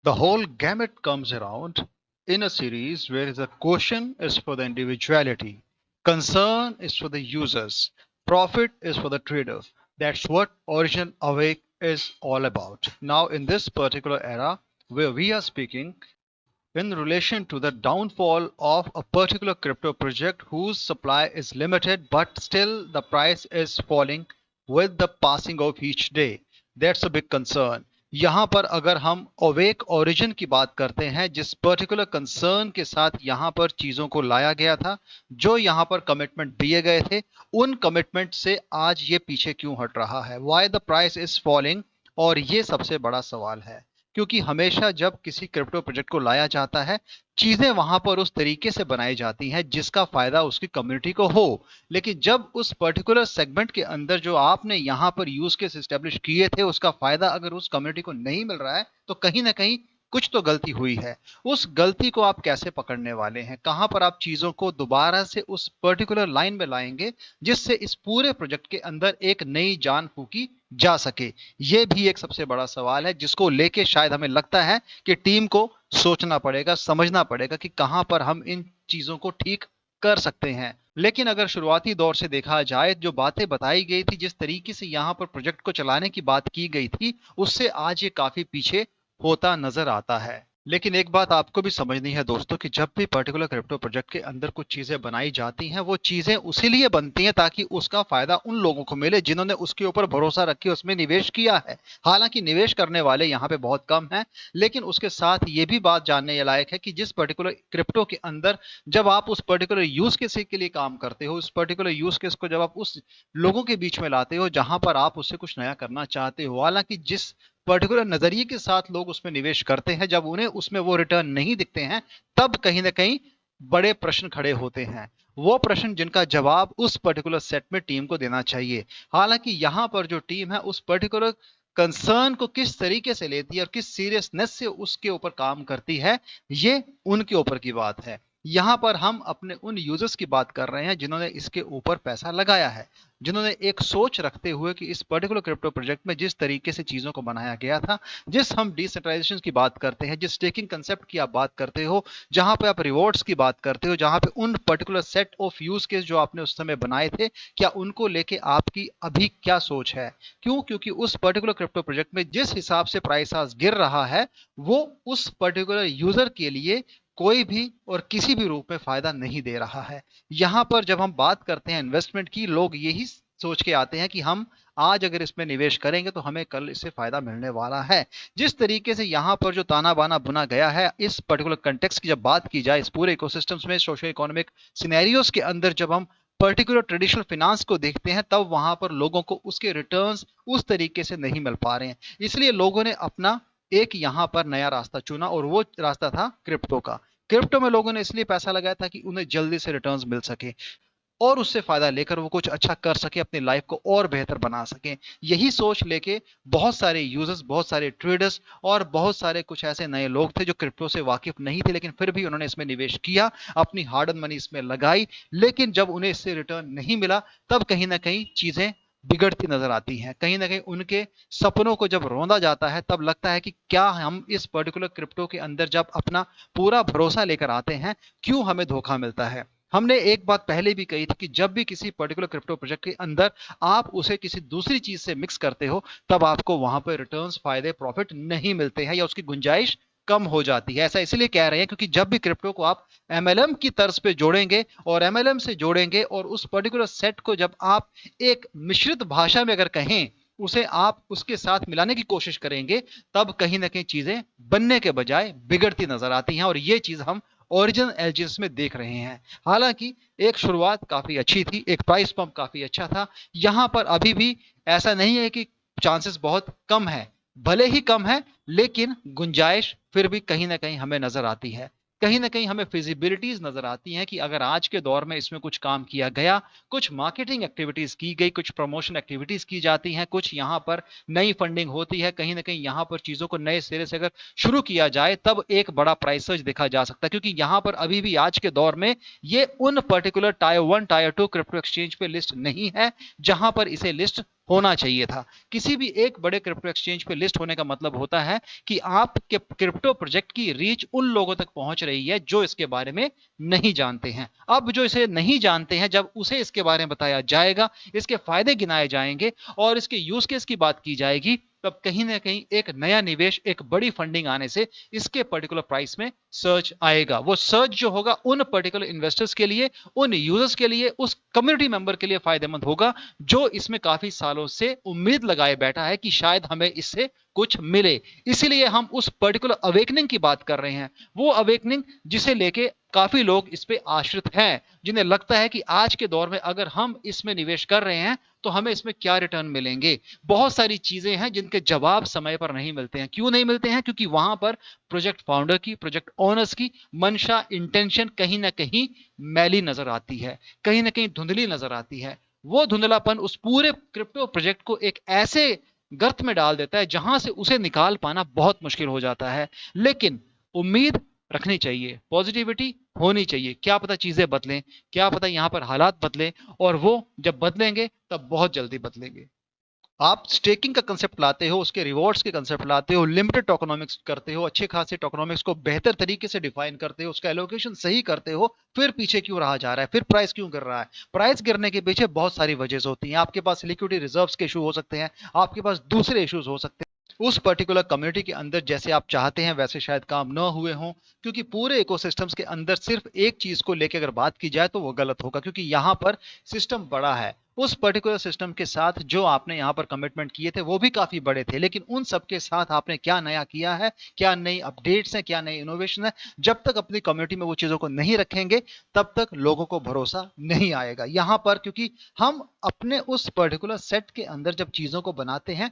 The whole gamut comes around in a series where the question is for the individuality, concern is for the users, profit is for the trader. That's what Origin Awake is all about. Now, in this particular era where we are speaking in relation to the downfall of a particular crypto project whose supply is limited but still the price is falling with the passing of each day. That's a big concern. यहाँ पर अगर हम ओवेक origin की बात करते हैं जिस particular concern के साथ यहाँ पर चीज़ों को लाया गया था, जो यहाँ पर कमिटमेंट दिए गए थे, उन कमिटमेंट से आज ये पीछे क्यों हट रहा है, why the price is falling. और ये सबसे बड़ा सवाल है क्योंकि हमेशा जब किसी क्रिप्टो प्रोजेक्ट को लाया जाता है चीजें वहां पर उस तरीके से बनाई जाती हैं जिसका फायदा उसकी कम्युनिटी को हो, लेकिन जब उस पर्टिकुलर सेगमेंट के अंदर जो आपने यहां पर यूज केस एस्टेब्लिश किए थे उसका फायदा अगर उस कम्युनिटी को नहीं मिल रहा है तो कहीं ना कहीं कुछ तो गलती हुई है। उस गलती को आप कैसे पकड़ने वाले हैं, कहां पर आप चीजों को दोबारा से उस पर्टिकुलर लाइन में लाएंगे जिससे इस पूरे प्रोजेक्ट के अंदर एक नई जान फूकी जा सके। यह भी एक सबसे बड़ा सवाल है जिसको लेके शायद हमें लगता है कि टीम को सोचना पड़ेगा, समझना पड़ेगा कि कहां पर हम इन चीजों को ठीक कर सकते हैं। लेकिन अगर शुरुआती दौर से देखा जाए जो बातें बताई गई थी, जिस तरीके से यहां पर प्रोजेक्ट को चलाने की बात की गई थी, उससे आज ये काफी पीछे होता नजर आता है। लेकिन एक बात आपको भी समझनी है दोस्तों कि जब भी पर्टिकुलर क्रिप्टो प्रोजेक्ट के अंदर कुछ चीजें बनाई जाती हैं वो चीजें उसी लिए बनती हैं ताकि उसका फायदा उन लोगों को मिले जिन्होंने उसके ऊपर भरोसा रख के उसमें निवेश किया है। हालांकि निवेश करने वाले यहाँ पे बहुत कम हैं, लेकिन उसके साथ ये भी बात जानने लायक है कि जिस पर्टिकुलर क्रिप्टो के अंदर जब आप उस पर्टिकुलर यूज केस के लिए काम करते हो, उस पर्टिकुलर यूज केस को जब आप उस लोगों के बीच में लाते हो जहां पर आप उससे कुछ नया करना चाहते हो, हालांकि जिस पर्टिकुलर नजरिए के साथ लोग उसमें निवेश करते हैं जब उन्हें उसमें वो रिटर्न नहीं दिखते हैं तब कहीं ना कहीं बड़े प्रश्न खड़े होते हैं। वो प्रश्न जिनका जवाब उस पर्टिकुलर सेट में टीम को देना चाहिए। हालांकि यहां पर जो टीम है उस पर्टिकुलर कंसर्न को किस तरीके से लेती है और किस सीरियसनेस से उसके ऊपर काम करती है, ये उनके ऊपर की बात है। यहां पर हम अपने उन यूजर्स की बात कर रहे हैं जिन्होंने इसके ऊपर पैसा लगाया है, जिन्होंने एक सोच रखते हुए कि इस पर्टिकुलर क्रिप्टो प्रोजेक्ट में जिस तरीके से चीजों को बनाया गया था, जिस हम डिसेंट्रलाइजेशन की बात करते हैं, जिस स्टेकिंग कंसेप्ट की आप बात करते हो, जहां पे आप रिवॉर्ड्स की बात करते हो, जहां पे उन particular set of use case जो आपने उस समय बनाए थे, क्या उनको लेके आपकी अभी क्या सोच है? क्यों? क्योंकि उस पर्टिकुलर क्रिप्टो प्रोजेक्ट में जिस हिसाब से प्राइस आज गिर रहा है वो उस पर्टिकुलर यूजर के लिए कोई भी और किसी भी रूप में फायदा नहीं दे रहा है। यहां पर जब हम बात करते हैं इन्वेस्टमेंट की, लोग यही सोच के आते हैं कि हम आज अगर इसमें निवेश करेंगे तो हमें कल इससे फायदा मिलने वाला है। जिस तरीके से यहां पर जो ताना बाना बुना गया है इस पर्टिकुलर कंटेक्स्ट की जब बात की जाए, इस पूरे इकोसिस्टम्स में सोशल इकोनॉमिक सिनेरियोस के अंदर जब हम पर्टिकुलर ट्रेडिशनल फिनेंस को देखते हैं तब वहां पर लोगों को उसके रिटर्न्स उस तरीके से नहीं मिल पा रहे हैं। इसलिए लोगों ने अपना एक यहां पर नया रास्ता चुना और वो रास्ता था क्रिप्टो का। क्रिप्टो में लोगों ने इसलिए पैसा लगाया था कि उन्हें जल्दी से रिटर्न्स मिल सके और उससे फायदा लेकर वो कुछ अच्छा कर सके, अपनी लाइफ को और बेहतर बना सके। यही सोच लेके बहुत सारे यूजर्स, बहुत सारे ट्रेडर्स और बहुत सारे कुछ ऐसे नए लोग थे जो क्रिप्टो से वाकिफ नहीं थे, लेकिन फिर भी उन्होंने इसमें निवेश किया, अपनी हार्ड अर्न मनी इसमें लगाई। लेकिन जब उन्हें इससे रिटर्न नहीं मिला तब कहीं ना कहीं चीजें बिगड़ती नजर आती हैं। कहीं ना कहीं उनके सपनों को जब रौंदा जाता है तब लगता है कि क्या हम इस पर्टिकुलर क्रिप्टो के अंदर जब अपना पूरा भरोसा लेकर आते हैं क्यों हमें धोखा मिलता है। हमने एक बात पहले भी कही थी कि जब भी किसी पर्टिकुलर क्रिप्टो प्रोजेक्ट के अंदर आप उसे किसी दूसरी चीज से मिक्स करते हो तब आपको वहां पर रिटर्न्स, फायदे, प्रॉफिट नहीं मिलते हैं या उसकी गुंजाइश कम हो जाती है। ऐसा इसलिए कह रहे हैं क्योंकि जब भी क्रिप्टो को आप एमएलएम की तर्ज पे जोड़ेंगे और एमएलएम से जोड़ेंगे और उस पर्टिकुलर सेट को जब आप एक मिश्रित भाषा में अगर कहें, उसे आप उसके साथ मिलाने की कोशिश करेंगे तब कहीं ना कहीं चीजें बनने के बजाय बिगड़ती नजर आती हैं और ये चीज हम ओरिजिन एलजीएस में देख रहे हैं। हालांकि एक शुरुआत काफी अच्छी थी, एक प्राइस पंप काफी अच्छा था। यहां पर अभी भी ऐसा नहीं है कि चांसेस बहुत कम है, भले ही कम है लेकिन गुंजाइश फिर भी कहीं ना कहीं हमें नजर आती है। कहीं ना कहीं हमें फिजिबिलिटीज नजर आती हैं कि अगर आज के दौर में इसमें कुछ काम किया गया, कुछ मार्केटिंग एक्टिविटीज की गई, कुछ प्रमोशन एक्टिविटीज की जाती हैं, कुछ यहां पर नई फंडिंग होती है, कहीं ना कहीं यहां पर चीजों को नए सिरे से अगर शुरू किया जाए तब एक बड़ा प्राइस सर्ज देखा जा सकता है। क्योंकि यहां पर अभी भी आज के दौर में ये उन particular tyre 1 tyre 2 crypto exchange पे लिस्ट नहीं है जहां पर इसे लिस्ट होना चाहिए था। किसी भी एक बड़े क्रिप्टो एक्सचेंज पे लिस्ट होने का मतलब होता है कि आपके क्रिप्टो प्रोजेक्ट की रीच उन लोगों तक पहुंच रही है जो इसके बारे में नहीं जानते हैं। अब जो इसे नहीं जानते हैं, जब उसे इसके बारे में बताया जाएगा, इसके फायदे गिनाए जाएंगे और इसके यूज केस की बात की जाएगी, तब कहीं ना कहीं एक नया निवेश, एक बड़ी फंडिंग आने से इसके पर्टिकुलर प्राइस में सर्च आएगा। वो सर्च जो होगा उन पर्टिकुलर इन्वेस्टर्स के लिए, उन यूजर्स के लिए, उस कम्युनिटी मेंबर के लिए फायदेमंद होगा जो इसमें काफी सालों से उम्मीद लगाए बैठा है कि शायद हमें इससे कुछ मिले। इसीलिए हम उस पर्टिकुलर अवेकनिंग की बात कर रहे हैं, वो अवेकनिंग जिसे लेके काफी लोग इस पे आश्रित हैं, जिन्हें लगता है कि आज के दौर में अगर हम इसमें निवेश कर रहे हैं तो हमें इसमें क्या रिटर्न मिलेंगे। बहुत सारी चीजें हैं जिनके जवाब समय पर नहीं मिलते हैं। क्यों नहीं मिलते हैं? क्योंकि वहां पर प्रोजेक्ट फाउंडर की, प्रोजेक्ट ओनर्स की मंशा, इंटेंशन कहीं ना कहीं मैली नजर आती है, कहीं ना कहीं धुंधली नजर आती है। वो धुंधलापन उस पूरे क्रिप्टो प्रोजेक्ट को एक ऐसे गर्त में डाल देता है जहां से उसे निकाल पाना बहुत मुश्किल हो जाता है। लेकिन उम्मीद रखनी चाहिए, पॉजिटिविटी होनी चाहिए। क्या पता चीजें बदलें, क्या पता यहां पर हालात बदलें, और वो जब बदलेंगे तब बहुत जल्दी बदलेंगे। आप स्टेकिंग का कंसेप्ट लाते हो, उसके रिवॉर्ड्स के कंसेप्ट लाते हो, लिमिटेड टोकनॉमिक्स करते हो, अच्छे खासे टोकनॉमिक्स को बेहतर तरीके से डिफाइन करते हो, उसका एलोकेशन सही करते हो, फिर पीछे क्यों रहा जा रहा है? फिर प्राइस क्यों गिर रहा है? प्राइस गिरने के पीछे बहुत सारी वजह होती हैं। आपके पास लिक्विडिटी रिजर्व्स के इशू हो सकते हैं, आपके पास दूसरे इश्यूज हो सकते हैं। उस पर्टिकुलर कम्युनिटी के अंदर जैसे आप चाहते हैं वैसे शायद काम न हुए हों, क्योंकि पूरे इकोसिस्टम्स के अंदर सिर्फ एक चीज को लेकर अगर बात की जाए तो वो गलत होगा, क्योंकि यहां पर सिस्टम बड़ा है। उस पर्टिकुलर सिस्टम के साथ जो आपने यहाँ पर कमिटमेंट किए थे वो भी काफी बड़े थे, लेकिन उन सब के साथ आपने क्या नया किया है, क्या नई अपडेट्स हैं, क्या नई इनोवेशन है? जब तक अपनी कम्युनिटी में वो चीजों को नहीं रखेंगे तब तक लोगों को भरोसा नहीं आएगा यहाँ पर। क्योंकि हम अपने उस पर्टिकुलर सेट के अंदर जब चीजों को बनाते हैं,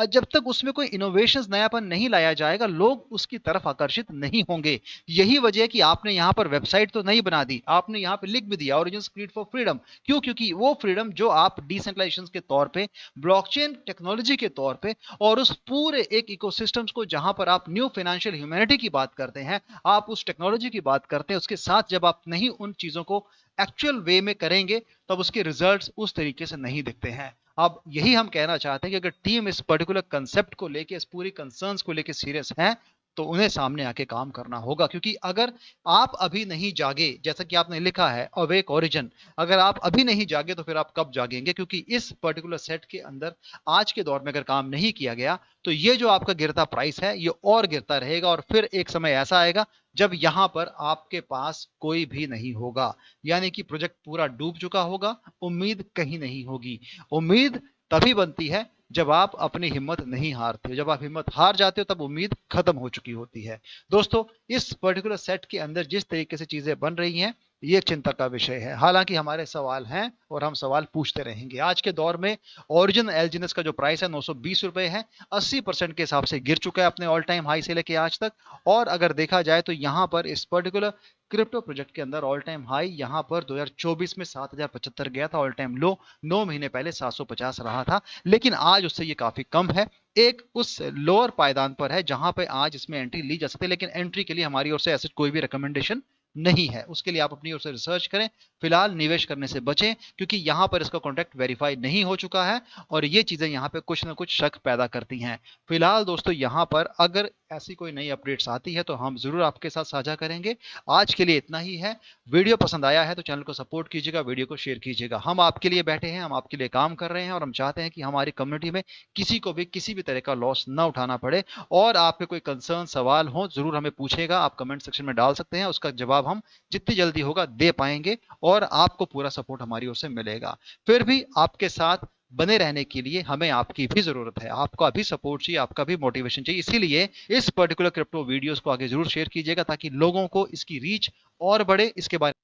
जब तक उसमें कोई इनोवेशन, नयापन नहीं लाया जाएगा, लोग उसकी तरफ आकर्षित नहीं होंगे। यही वजह है कि आपने यहाँ पर वेबसाइट तो नहीं बना दी, आपने यहाँ पे लिख भी दिया ओरिजिन्स क्रिएट फॉर फ्रीडम। क्यों? क्योंकि वो फ्रीडम जो आप डिसेंट्रलाइजेशन के तौर पे, ब्लॉकचेन टेक्नोलॉजी के तौर पे, और उस पूरे एक इकोसिस्टम्स को जहां पर आप न्यू फाइनेंशियल ह्यूमैनिटी की बात करते हैं, आप उस टेक्नोलॉजी की बात करते हैं, उसके साथ जब आप नहीं उन चीजों को एक्चुअल वे में करेंगे तब उसके रिजल्ट्स उस तरीके से नहीं दिखते हैं। अब यही हम कहना चाहते हैं कि अगर टीम इस पर्टिकुलर कंसेप्ट को लेके, इस पूरी कंसर्न्स को लेके सीरियस है तो उन्हें सामने आके काम करना होगा। क्योंकि अगर आप अभी नहीं जागे, जैसा कि आपने लिखा है अवेक ओरिजिन, अगर आप अभी नहीं जागे तो फिर आप कब जागेंगे? क्योंकि इस पर्टिकुलर सेट के अंदर आज के दौर में अगर काम नहीं किया गया तो ये जो आपका गिरता प्राइस है ये और गिरता रहेगा, और फिर एक समय ऐसा आएगा जब यहां पर आपके पास कोई भी नहीं होगा, यानी कि प्रोजेक्ट पूरा डूब चुका होगा, उम्मीद कहीं नहीं होगी। उम्मीद तभी बनती है जब आप अपनी हिम्मत नहीं हारते हो। जब आप हिम्मत हार जाते हो तब उम्मीद खत्म हो चुकी होती है। दोस्तों, इस पर्टिकुलर सेट के अंदर जिस तरीके से चीजें बन रही हैं ये एक चिंता का विषय है। हालांकि हमारे सवाल हैं और हम सवाल पूछते रहेंगे। आज के दौर में ओरिजिन एलजीनेस का जो प्राइस है 920 रुपए है, 80% के हिसाब से गिर चुका है अपने ऑल टाइम हाई से लेके आज तक। और अगर देखा जाए तो यहाँ पर इस पर्टिकुलर क्रिप्टो प्रोजेक्ट के अंदर ऑल टाइम हाई यहाँ पर 2024 में 7075 गया था, ऑल टाइम लो 9 महीने पहले 750 रहा था, लेकिन आज उससे ये काफी कम है। एक उस लोअर पायदान पर है जहां पे आज इसमें एंट्री ली जा सकती है, लेकिन एंट्री के लिए हमारी ओर से ऐसे कोई भी रिकमेंडेशन नहीं है। उसके लिए आप अपनी ओर से रिसर्च करें, फिलहाल निवेश करने से बचें, क्योंकि यहां पर इसका कॉन्ट्रैक्ट वेरीफाई नहीं हो चुका है और ये चीजें यहां पे कुछ ना कुछ शक पैदा करती हैं। फिलहाल दोस्तों यहां पर अगर ऐसी कोई नई अपडेट्स आती है तो हम जरूर आपके साथ साझा करेंगे। आज के लिए इतना ही है। वीडियो पसंद आया है तो चैनल को सपोर्ट कीजिएगा, वीडियो को शेयर कीजिएगा। हम आपके लिए बैठे हैं, हम आपके लिए काम कर रहे हैं, और हम चाहते हैं कि हमारी कम्युनिटी में किसी को भी किसी भी तरह का लॉस ना उठाना पड़े। और आपके कोई कंसर्न, सवाल हो जरूर हमें पूछेगा, आप कमेंट सेक्शन में डाल सकते हैं, उसका जवाब हम जितनी जल्दी होगा दे पाएंगे और आपको पूरा सपोर्ट हमारी ओर से मिलेगा। फिर भी आपके साथ बने रहने के लिए हमें आपकी भी जरूरत है, आपका भी सपोर्ट चाहिए, आपका भी मोटिवेशन चाहिए। इसीलिए इस पर्टिकुलर क्रिप्टो वीडियोस को आगे जरूर शेयर कीजिएगा ताकि लोगों को इसकी रीच और बढ़े, इसके बारे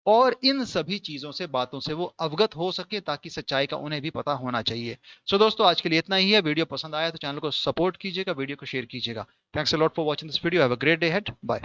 और इन सभी चीजों से, बातों से वो अवगत हो सके, ताकि सच्चाई का उन्हें भी पता होना चाहिए। सो दोस्तों, आज के लिए इतना ही है। वीडियो पसंद आया तो चैनल को सपोर्ट कीजिएगा, वीडियो को शेयर कीजिएगा। Thanks a lot for watching this video. Have a great day ahead. Bye.